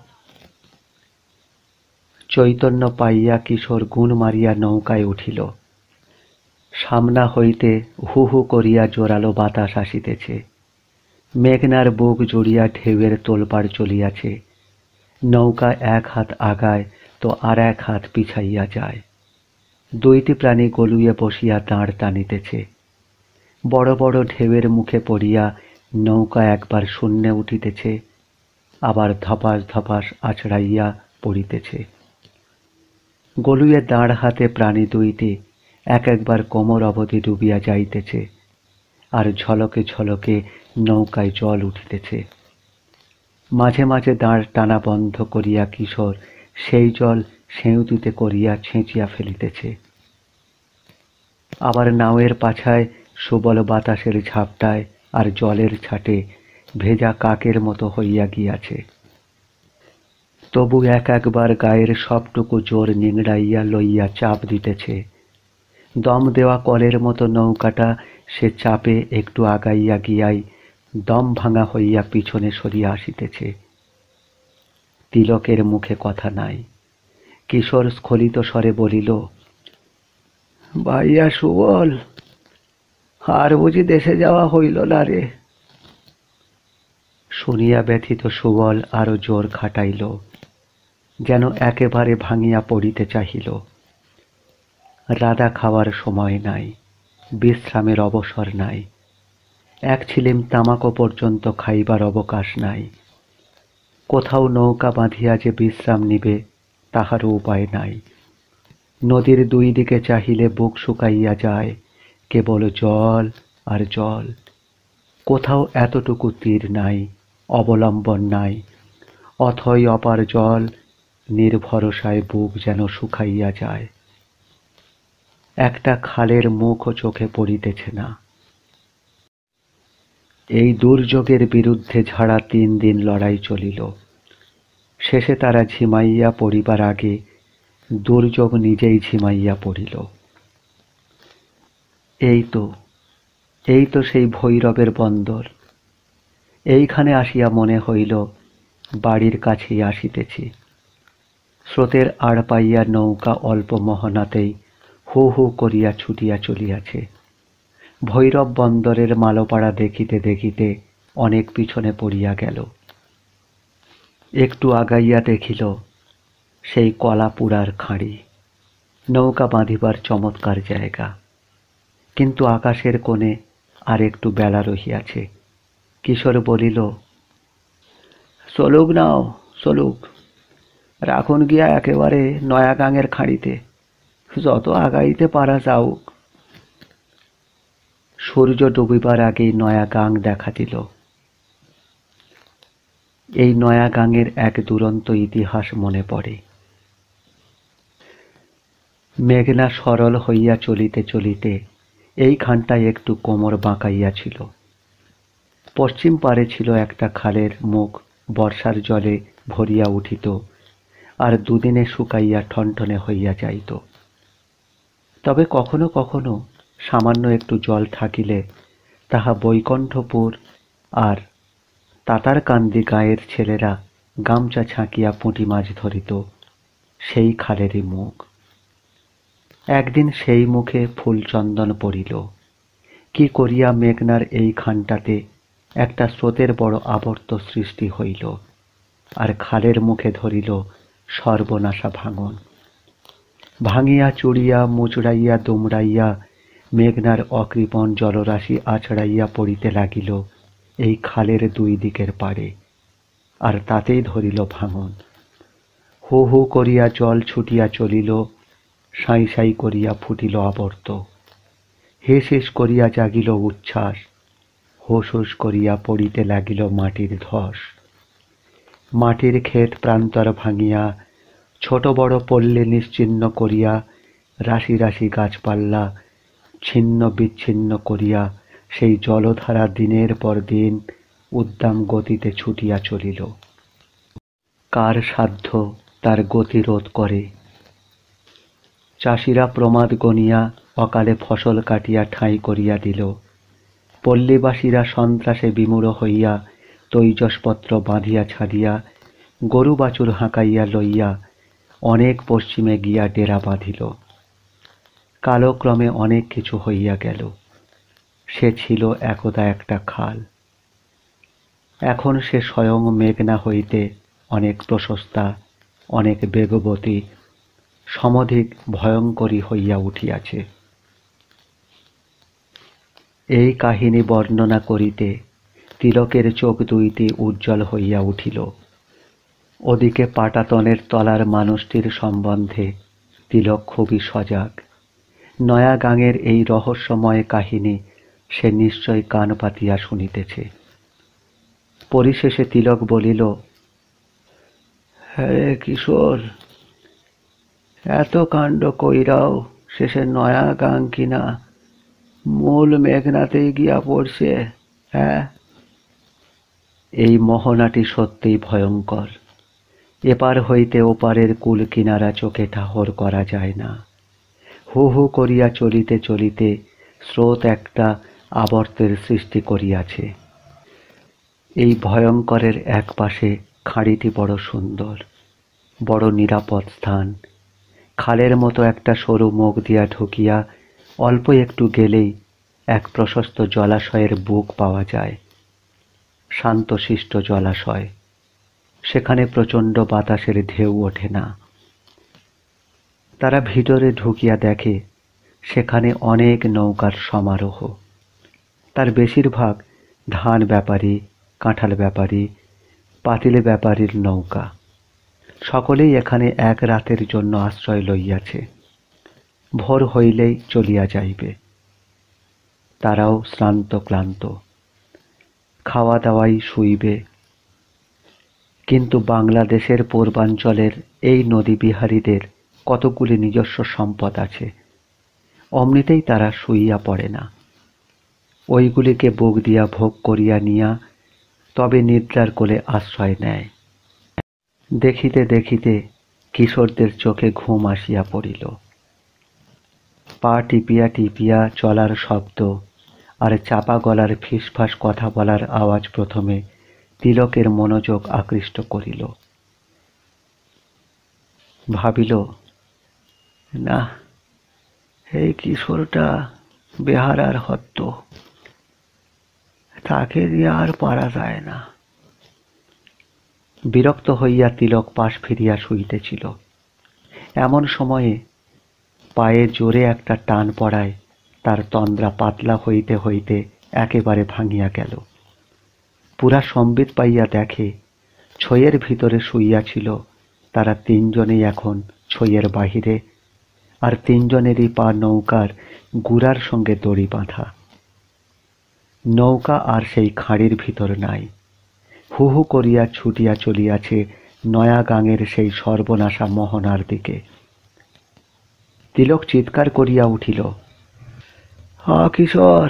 চৈতন্য পাইয়া কিশোর গুণ মারিয়া নৌকায় উঠিল। সামনা হইতে হু হু করিয়া জোরালো বাতাস আসিতেছে। মেঘনার বুক জুড়িয়া ঢেউয়ের তোলপাড় চলিয়াছে। নৌকা এক হাত আগায় তো আর এক হাত পিছাইয়া যায়। দুইটি প্রাণী গলুয়ে বসিয়া দাঁড় টানিতেছে। বড় বড় ঢেউয়ের মুখে পড়িয়া নৌকা একবার শূন্যে উঠিতেছে, আবার ধপাস ধপাস আছড়াইয়া পড়িতেছে। গলুয়ে দাঁড় হাতে প্রাণী দুইটি এক একবার কোমর অবধি ডুবিয়া যাইতেছে, আর ঝলকে ঝলকে নৌকায় জল উঠিতেছে। মাঝে মাঝে দাঁড় টানা বন্ধ করিয়া কিশোর সেই জল সেঁউতিতে করিয়া ছেঁচিয়া ফেলিতেছে। আবার নাওয়ের পাছায় সুবল বাতাসের ঝাপটায় আর জলের ছাটে ভেজা কাকের মতো হইয়া গিয়াছে। তবু এক একবার গায়ের সবটুকু জোর নিংড়াইয়া লইয়া চাপ দিতেছে। দম দেওয়া কলের মতো নৌকাটা সে চাপে একটু আগাইয়া গিয়াই দম ভাঙা হইয়া পিছনে সরিয়া আসিতেছে। তিলকের মুখে কথা নাই। কিশোর স্খলিত স্বরে বলিল, ভাইয়া সুবল, আর বুঝি দেশে যাওয়া হইল না রে? শুনিয়া ব্যথিত সুবল আরো জোর খাটাইল, যেন একেবারে ভাঙিয়া পড়িতে চাহিল। রাধা খাওয়ার সময় নাই, বিশ্রামের অবসর নাই, এক ছিলিম তামাকো পর্যন্ত খাইবার অবকাশ নাই। কোথাও নৌকা বাঁধিয়া যে বিশ্রাম নিবে তাহারও উপায় নাই। নদীর দুই দিকে চাহিলে বুক শুকাইয়া যায়, কেবল জল আর জল। কোথাও এতটুকু তীর নাই, অবলম্বন নাই, অথই অপার জল। নির্ভরসায় বুক যেন শুকাইয়া যায়। একটা খালের মুখও চোখে পড়িতেছে না। এই দুর্যোগের বিরুদ্ধে ঝাড়া 3 দিন লড়াই চলিল। শেষে তারা ঝিমাইয়া পড়িবার আগে দুর্যোগ নিজেই ঝিমাইয়া পড়িল। এই তো সেই ভৈরবের বন্দর। এইখানে আসিয়া মনে হইল বাড়ির কাছেই আসিতেছি। স্রোতের আড় পাইয়া নৌকা অল্প মোহনাতেই হু হু করিয়া ছুটিয়া চলিয়াছে। ভৈরব বন্দরের মালোপাড়া দেখিতে দেখিতে অনেক পিছনে পড়িয়া গেল। একটু আগাইয়া দেখিল সেই কলাপুরার খাঁড়ি, নৌকা বাঁধিবার চমৎকার জায়গা। কিন্তু আকাশের কোণে আর একটু বেলা রহিয়াছে। কিশোর বলিল, চলুক নাও চলুক, রাখুন গিয়া একেবারে নয়া গাঙের খাঁড়িতে, যত আগাইতে পারা যাউক। সূর্য ডুবিবার আগেই নয়া গাং দেখা দিল। এই নয়া গাঙের এক দুরন্ত ইতিহাস মনে পড়ে। মেঘনা সরল হইয়া চলিতে চলিতে এইখানটায় একটু কোমর বাঁকাইয়াছিল। পশ্চিম পারে ছিল একটা খালের মুখ, বর্ষার জলে ভরিয়া উঠিত আর দুদিনে শুকাইয়া ঠনঠনে হইয়া যাইত। তবে কখনো কখনো সামান্য একটু জল থাকিলে তাহা বৈকণ্ঠপুর আর তাতারকান্দি গাঁয়ের ছেলেরা গামছা ছাঁকিয়া পুঁটি মাছ ধরিত সেই খালেরই মুখ। একদিন সেই মুখে ফুলচন্দন পড়িল। কি করিয়া মেঘনার এই খানটাতে একটা স্রোতের বড় আবর্ত সৃষ্টি হইল, আর খালের মুখে ধরিল সর্বনাশা ভাঙন। ভাঙিয়া চুড়িয়া মুচড়াইয়া দুমড়াইয়া মেঘনার অকৃপণ জলরাশি আছড়াইয়া পড়িতে লাগিল এই খালের দুই দিকের পাড়ে, আর তাতেই ধরিল ভাঙন। হু হু করিয়া জল ছুটিয়া চলিল, সাঁই সাঁই করিয়া ফুটিল আবর্ত, হিস হিস করিয়া জাগিল উচ্ছ্বাস, হুস হুস করিয়া পড়িতে লাগিল মাটির ধস। মাটির ক্ষেত প্রান্তর ভাঙিয়া ছোট বড় পল্লী নিশ্চিহ্ন করিয়া রাশি রাশি গাছপাল্লা ছিন্ন বিচ্ছিন্ন করিয়া সেই জলধারা দিনের পর দিন উদ্দাম গতিতে ছুটিয়া চলিল। কার সাধ্য তার গতি রোধ করে? চাষিরা প্রমাদ গনিয়া অকালে ফসল কাটিয়া ঠাঁই করিয়া দিল। পল্লীবাসীরা সন্ত্রাসে বিমূঢ় হইয়া তৈজসপত্র বাঁধিয়া ছাড়িয়া গরু বাছুর হাঁকাইয়া লইয়া অনেক পশ্চিমে গিয়া ডেরা বাঁধিল। কালক্রমে অনেক কিছু হইয়া গেল। সে ছিল একদা একটা খাল। এখন সে স্বয়ং মেঘনা হইতে অনেক প্রশস্তা, অনেক বেগবতী, সমধিক ভয়ঙ্করী হইয়া উঠিয়াছে। এই কাহিনী বর্ণনা করিতে তিলকের চোখ দুইটি উজ্জ্বল হইয়া উঠিল। ওদিকে পাটাতনের তলার মানুষটির সম্বন্ধে তিলক খুবই সজাগ। নয়া গাঙের এই রহস্যময় কাহিনী সে নিশ্চয় কান পাতিয়া শুনিতেছে। পরিশেষে তিলক বলিল, হ্যাঁ কিশোর, এত কাণ্ড কইরাও শেষে নয়া গাং কিনা মূল মেঘনাতেই গিয়া পড়ছে। হ্যাঁ, এই মোহনাটি সত্যিই ভয়ঙ্কর। এপার হইতে ওপারের কুল কিনারা চোখে ঠাহর করা যায় না। হু হু করিয়া চলিতে চলিতে স্রোত একটা আবর্তের সৃষ্টি করিয়াছে। এই ভয়ঙ্করের এক পাশে খাঁড়িটি বড় সুন্দর, বড় নিরাপদ স্থান। খালের মতো একটা সরু মুখ দিয়া ঢুকিয়া অল্প একটু গেলেই এক প্রশস্ত জলাশয়ের বুক পাওয়া যায়। শান্তশিষ্ট জলাশয়, সেখানে প্রচণ্ড বাতাসের ঢেউ ওঠে না। তারা ভিতরে ঢুকিয়া দেখে সেখানে অনেক নৌকার সমারোহ। তার বেশিরভাগ ধান ব্যাপারী, কাঁঠাল ব্যাপারী, পাতিল ব্যাপারীর নৌকা। সকলেই এখানে এক রাতের জন্য আশ্রয় লইয়াছে। ভোর হইলেই চলিয়া যাইবে। তারাও শ্রান্ত ক্লান্ত, খাওয়া দাওয়াই শুইবে। কিন্তু বাংলাদেশের পূর্বাঞ্চলের এই নদী বিহারীদের কতগুলি নিজস্ব সম্পদ আছে, অমনিতেই তারা শুইয়া পড়ে না। ওইগুলিকে বুক দিয়া ভোগ করিয়া নিয়া তবে নিদ্রার কোলে আশ্রয় নেয়। দেখিতে দেখিতে কিশোরদের চোখে ঘুম আসিয়া পড়িল। পা টিপিয়া টিপিয়া চলার শব্দ আর চাপা গলার ফিসফাস কথা বলার আওয়াজ প্রথমে তিলকের মনোযোগ আকৃষ্ট করিল। ভাবিল, না, এই কিশোরটা বেহারার হত্য, তাকে দিয়ে আর পারা যায় না। বিরক্ত হইয়া তিলক পাশ ফিরিয়া শুইতেছিল। এমন সময়ে পায়ে জোরে একটা টান পড়ায় তার তন্দ্রা পাতলা হইতে হইতে একেবারে ভাঙিয়া গেল। পুরা সম্বিত পাইয়া দেখে ছইয়ের ভিতরে শুইয়াছিল তারা তিনজনেই এখন ছইয়ের বাহিরে, আর তিনজনেরই পা নৌকার গুড়ার সঙ্গে দড়ি বাঁধা। নৌকা আর সেই খাঁড়ির ভিতর নাই। হু হু করিয়া ছুটিয়া চলিয়াছে নয়া গাঙের সেই সর্বনাশা মোহনার দিকে। তিলক চিৎকার করিয়া উঠিল, কিশোর,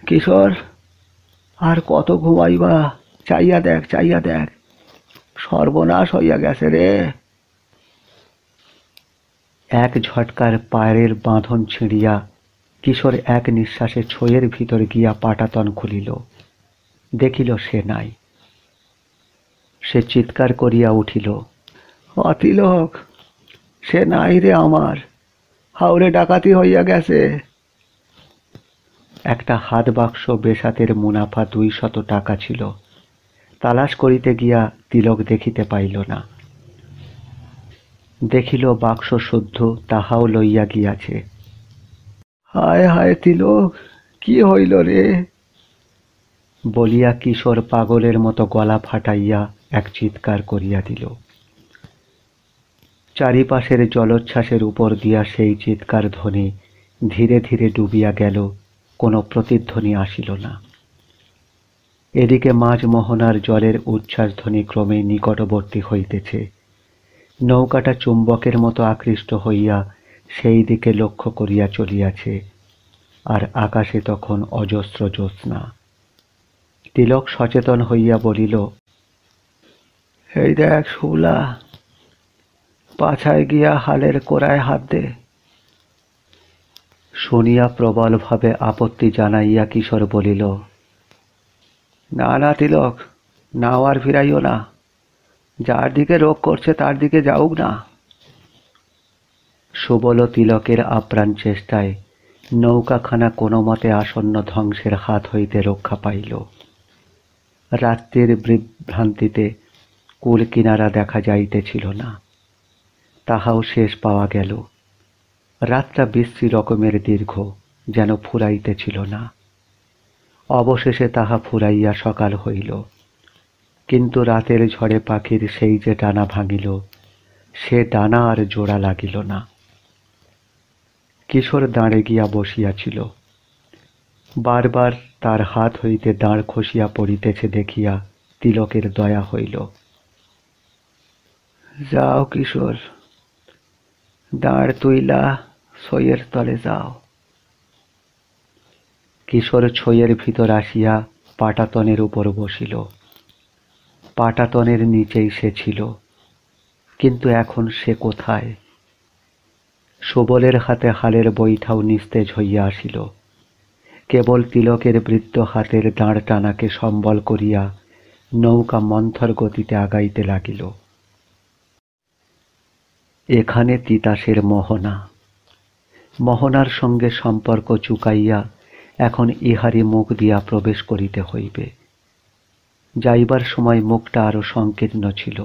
কিশোর, আর কত ঘুমাইবা? চাইয়া দেখ, চাইয়া দেখ, সর্বনাশ হইয়া গেছে রে। এক ঝটকার পায়ের বাঁধন ছিঁড়িয়া কিশোর এক নিঃশ্বাসে ছইয়ের ভিতর গিয়া পাটাতন খুলিল। দেখিল সে নাই। সে চিৎকার করিয়া উঠিল, তিলক, সে নাই রে আমার, হাওরে ডাকাতি হইয়া গেছে। একটা হাত বাক্স বেসাতের মুনাফা 200 টাকা ছিল। তালাশ করিতে গিয়া তিলক দেখিতে পাইল না। দেখিল বাক্স শুদ্ধ তাহাও লইয়া গিয়াছে। হায় হায় তিলক, কি হইল রে? বলিয়া কিশোর পাগলের মতো গলা ফাটাইয়া এক চিৎকার করিয়া দিল। চারিপাশের জলোচ্ছ্বাসের উপর দিয়া সেই চিৎকার ধ্বনি ধীরে ধীরে ডুবিয়া গেল, কোনো প্রতিধ্বনি আসিল না। এদিকে মাঝ মোহনার জলের উচ্ছ্বাস ধ্বনি ক্রমে নিকটবর্তী হইতেছে। নৌকাটা চুম্বকের মতো আকৃষ্ট হইয়া সেই দিকে লক্ষ্য করিয়া চলিয়াছে, আর আকাশে তখন অজস্র জ্যোৎস্না। তিলক সচেতন হইয়া বলিল, এই দেখ শুলা, পাছায় গিয়া হালের কোড়ায় হাত দে। শুনিয়া প্রবলভাবে আপত্তি জানাইয়া কিশোর বলিল, না না তিলক, নাও আর ফিরাইও না, যার দিকে রোগ করছে তার দিকে যাউক না। সুবল তিলকের আপ্রাণ চেষ্টায় নৌকাখানা কোনো মতে আসন্ন ধ্বংসের হাত হইতে রক্ষা পাইল। রাত্রির বিভ্রান্তিতে কুল কিনারা দেখা যাইতেছিল না, তাহাও শেষ পাওয়া গেল। রাতটা বিশ্রী রকমের দীর্ঘ, যেন ফুরাইতেছিল না। অবশেষে তাহা ফুরাইয়া সকাল হইল, কিন্তু রাতের ঝড়ে পাখির সেই যে ডানা ভাঙিল, সে ডানা আর জোড়া লাগিল না। কিশোর দাঁড়ে গিয়া বসিয়াছিল। বারবার তার হাত হইতে দাঁড় খসিয়া পড়িতেছে দেখিয়া তিলকের দয়া হইল। যাও কিশোর, দাঁড় তুইলা ছইয়ের তলে যাও। কিশোর ছইয়ের ভিতর আসিয়া পাটাতনের উপর বসিল। পাটাতনের নিচেই সে ছিল, কিন্তু এখন সে কোথায়? সুবলের হাতে হালের বৈঠাও নিস্তেজ হইয়া আসিল। কেবল তিলকের বৃদ্ধ হাতের দাঁড় টানাকে সম্বল করিয়া নৌকা মন্থর গতিতে আগাইতে লাগিল। এখানে তিতাসের মোহনা। মোহনার সঙ্গে সম্পর্ক চুকাইয়া এখন ইহারই মুখ দিয়া প্রবেশ করিতে হইবে। যাইবার সময় মুখটা আরো সংকীর্ণ ছিল,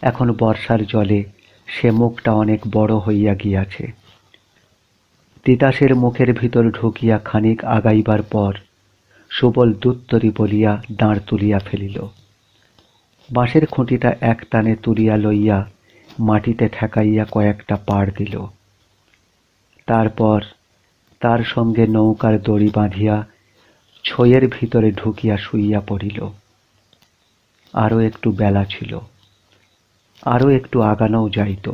এখন বর্ষার জলে সে মুখটা অনেক বড় হইয়া গিয়াছে। তিতাসের মুখের ভিতর ঢুকিয়া খানিক আগাইবার পর সুবল দুত্তরি বলিয়া দাঁড় তুলিয়া ফেলিল। বাঁশের খুঁটিটা এক টানে তুলিয়া লইয়া মাটিতে ঠেকাইয়া কয়েকটা পাড় দিল। তারপর তার সঙ্গে নৌকার দড়ি বাঁধিয়া ছইয়ের ভিতরে ঢুকিয়া শুইয়া পড়িল। আরো একটু বেলা ছিল, আরো একটু আগানোও যাইত,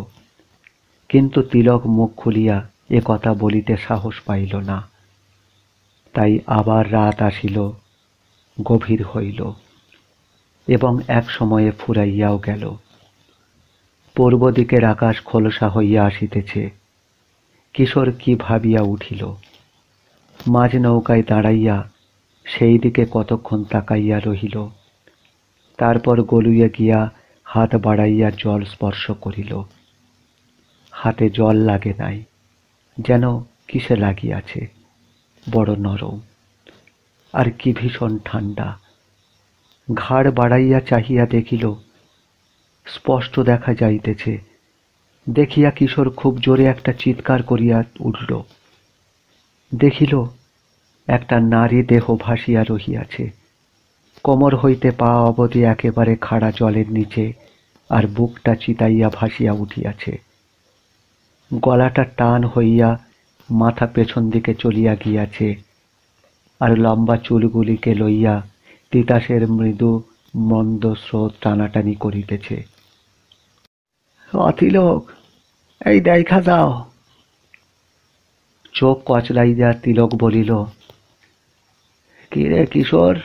কিন্তু তিলক মুখ খুলিয়া এ কথা বলিতে সাহস পাইল না। তাই আবার রাত আসিল, গভীর হইল, এবং এক সময়ে ফুরাইয়াও গেল। পূর্ব দিকের আকাশ খোলসা হইয়া আসিতেছে। কিশোর কি ভাবিয়া উঠিল। মাঝ নৌকায় দাঁড়াইয়া সেই দিকে কতক্ষণ তাকাইয়া রহিল। তারপর গলুইয়া গিয়া হাত বাড়াইয়া জল স্পর্শ করিল। হাতে জল লাগে নাই, যেন কিসে লাগিয়াছে, বড় নরম, আর কি ভীষণ ঠান্ডা। ঘাড় বাড়াইয়া চাহিয়া দেখিল, স্পষ্ট দেখা যাইতেছে। দেখিয়া কিশোর খুব জোরে একটা চিৎকার করিয়া উঠল। দেখিল একটা নারী দেহ ভাসিয়া রহিয়াছে, কোমর হইতে পা অবধি একেবারে খাড়া জলের নিচে, আর বুকটা চিতাইয়া ভাসিয়া উঠিয়াছে। গলাটা টান হইয়া মাথা পেছন দিকে চলিয়া গিয়াছে, আর লম্বা চুলগুলিকে লইয়া তিতাসের মৃদু মন্দ স্রোত টানাটানি করিতেছে। তিলক, এই দেখা যাও। চোখ কচলাইয়া তিলক বলিল, কি রে কিশোর,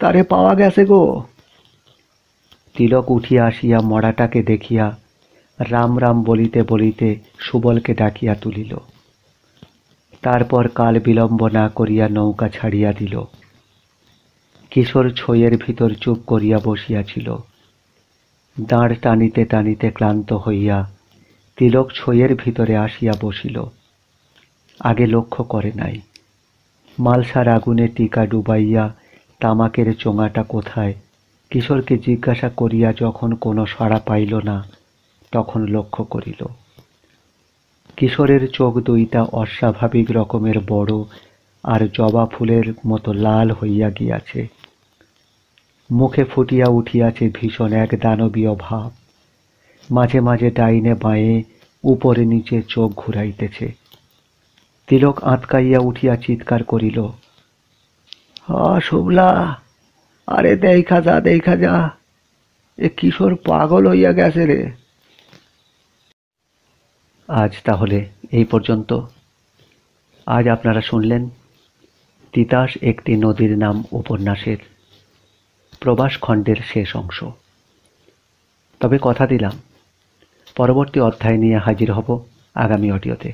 তারে পাওয়া গেছে গো। তিলক উঠিয়া আসিয়া মড়াটাকে দেখিয়া রাম রাম বলিতে বলিতে সুবলকে ডাকিয়া তুলিল। তারপর কাল বিলম্ব না করিয়া নৌকা ছাড়িয়া দিল। কিশোর ছইয়ের ভিতর চুপ করিয়া বসিয়াছিল। দাঁড় টানিতে টানিতে ক্লান্ত হইয়া তিলক ছইয়ের ভিতরে আসিয়া বসিল। আগে লক্ষ্য করে নাই। মালসার আগুনে টিকা ডুবাইয়া তামাকের চোঙাটা কোথায়, কিশোরকে জিজ্ঞাসা করিয়া যখন কোনো সাড়া পাইল না, তখন লক্ষ্য করিল। কিশোরের চোখ দুইটা অস্বাভাবিক রকমের বড় আর জবা ফুলের মতো লাল হইয়া গিয়াছে। মুখে ফুটিয়া উঠিয়াছে ভীষণ এক দানবীয় ভাব। মাঝে মাঝে ডাইনে বাঁয়ে উপরে নিচে চোখ ঘুরাইতেছে। তিলক আঁতকাইয়া উঠিয়া চিৎকার করিল, শুভলা, আরে দেখা যা, দেখা যা, এ কিশোর পাগল হইয়া গেছে রে। আজ তাহলে এই পর্যন্ত। আজ আপনারা শুনলেন তিতাস একটি নদীর নাম উপন্যাসের প্রবাস খণ্ডের শেষ অংশ। তবে কথা দিলাম, পরবর্তী অধ্যায় নিয়ে হাজির হব আগামী অডিওতে।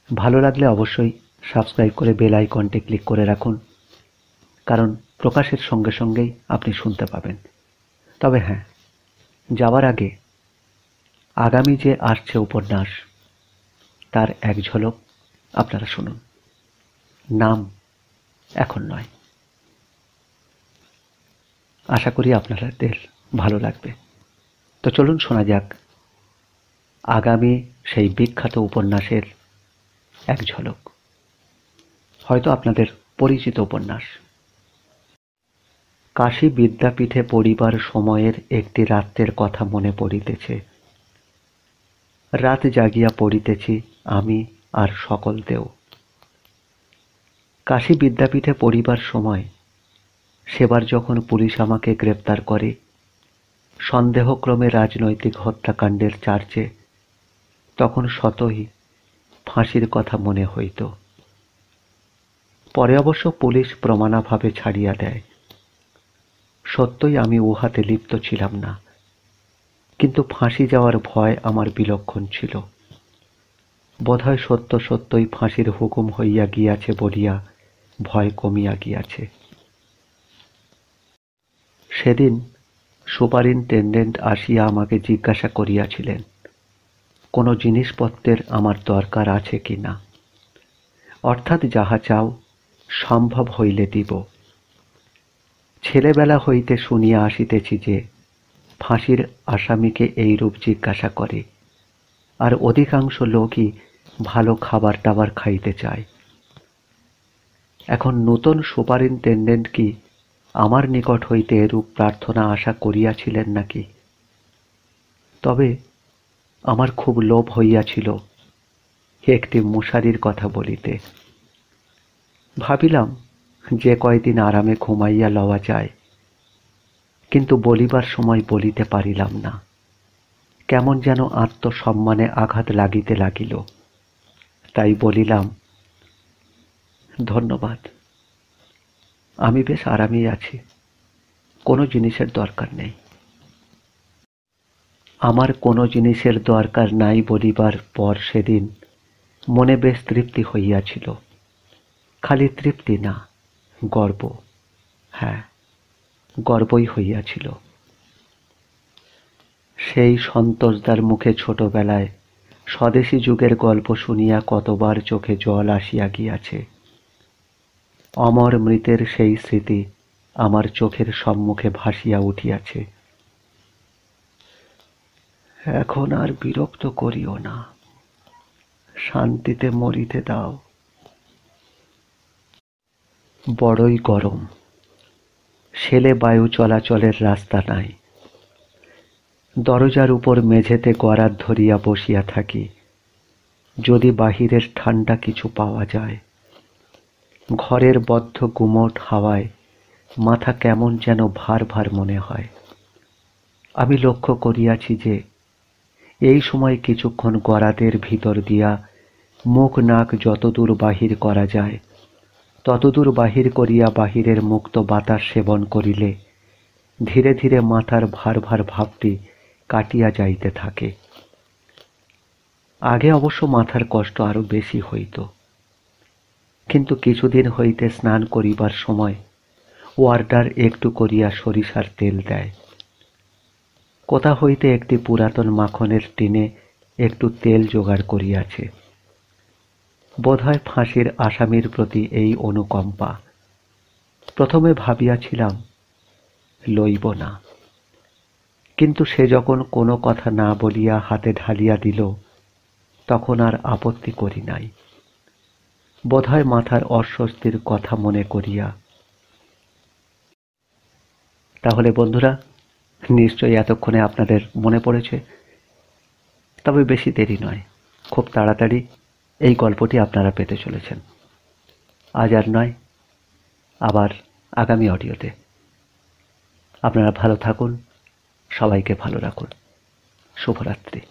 ভালো লাগলে অবশ্যই সাবস্ক্রাইব করে বেল আইকনটি ক্লিক করে রাখুন, কারণ প্রকাশের সঙ্গে সঙ্গেই আপনি শুনতে পাবেন। তবে হ্যাঁ, যাওয়ার আগে আগামী যে আসছে উপন্যাস, তার এক ঝলক আপনারা শুনুন। নাম এখন নয়। আশা করি আপনাদের ভালো লাগবে। তো চলুন শোনা যাক আগামী সেই বিখ্যাত উপন্যাসের এক ঝলক, হয়তো আপনাদের পরিচিত উপন্যাস। কাশী বিদ্যাপীঠে পড়িবার সময়ের একটি রাত্রের কথা মনে পড়িতেছে। রাত জাগিয়া পড়িতেছি আমি আর সকলতেও। কাশী বিদ্যাপীঠে পড়িবার সময় সেবার যখন পুলিশ আমাকে গ্রেপ্তার করে সন্দেহক্রমে রাজনৈতিক হত্যাকাণ্ডের চার্জে, তখন শতই ফাঁসির কথা মনে হইত। পরে অবশ্য পুলিশ প্রমাণাভাবে ছাড়িয়া দেয়। সত্যই আমি উহাতে লিপ্ত ছিলাম না, কিন্তু ফাঁসি যাওয়ার ভয় আমার বিলক্ষণ ছিল। বোধহয় সত্য সত্যই ফাঁসির হুকুম হইয়া গিয়াছে বলিয়া ভয় কমিয়া গিয়াছে। সেদিন সুপারিনটেন্ডেন্ট আসিয়া আমাকে জিজ্ঞাসা করিয়াছিলেন কোনো জিনিসপত্রের আমার দরকার আছে কি না, অর্থাৎ যাহা চাও সম্ভব হইলে দিব। ছেলেবেলা হইতে শুনিয়া আসিতেছি যে ফাঁসির আসামিকে এইরূপ জিজ্ঞাসা করে, আর অধিকাংশ লোকই ভালো খাবার টাবার খাইতে চায়। এখন নূতন সুপারিনটেন্ডেন্ট কি আমার নিকট হইতে এরূপ প্রার্থনা আশা করিয়াছিলেন নাকি? তবে আমার খুব লোভ হইয়াছিল একটি মশারির কথা বলিতে। ভাবিলাম যে কয়দিন আরামে ঘুমাইয়া লওয়া যায়, কিন্তু বলিবার সময় বলিতে পারিলাম না। কেমন যেন আত্মসম্মানে আঘাত লাগিতে লাগিল। তাই বলিলাম, ধন্যবাদ, আমি বেশ আরামেই আছি, কোনো জিনিসের দরকার নেই। আমার কোনো জিনিসের দরকার নাই বলিবার পর সেদিন মনে বেশ তৃপ্তি হইয়াছিল। খালি তৃপ্তি না, গর্ব, হ্যাঁ গর্বই হইয়াছিল। সেই সন্তোষদার মুখে ছোটবেলায় স্বদেশী যুগের গল্প শুনিয়া কতবার চোখে জল আসিয়া গিয়াছে। অমর মৃতের সেই স্মৃতি আমার চোখের সম্মুখে ভাসিয়া উঠিয়াছে। এখন আর বিরক্ত করিও না, শান্তিতে মরিতে দাও। বড়ই গরম, ছেলে বায়ু চলাচলের রাস্তা নাই। দরজার উপর মেঝেতে গরাদ ধরিয়া বসিয়া থাকি, যদি বাহিরের ঠান্ডা কিছু পাওয়া যায়। ঘরের বদ্ধ গুমোট হাওয়ায় মাথা কেমন যেন ভার ভার মনে হয়। আমি লক্ষ্য করিয়াছি যে এই সময় কিছুক্ষণ গরাদের ভিতর দিয়া মুখ নাক যতদূর বাহির করা যায় ততদূর বাহির করিয়া বাহিরের মুক্ত বাতাস সেবন করিলে ধীরে ধীরে মাথার ভার ভার ভাবটি কাটিয়া যাইতে থাকে। আগে অবশ্য মাথার কষ্ট আরো বেশি হইত, কিন্তু কিছুদিন হইতে স্নান করিবার সময় ওয়ার্ডার একটু করিয়া সরিষার তেল দেয়। কোথা হইতে একটি পুরাতন মাখনের টিনে একটু তেল জোগাড় করিয়াছে। বোধহয় ফাঁসির আসামির প্রতি এই অনুকম্পা। প্রথমে ভাবিয়াছিলাম লইব না, কিন্তু সে যখন কোনো কথা না বলিয়া হাতে ঢালিয়া দিল তখন আর আপত্তি করি নাই। বোধহয় মাথার অস্বস্তির কথা মনে করিয়া। তাহলে বন্ধুরা, নিশ্চয়ই এতক্ষণে আপনাদের মনে পড়েছে। তবে বেশি দেরি নয়, খুব তাড়াতাড়ি এই গল্পটি আপনারা পেতে চলেছেন। আজ আর নয়, আবার আগামী অডিওতে। আপনারা ভালো থাকুন, সবাইকে ভালো রাখুন। শুভরাত্রি।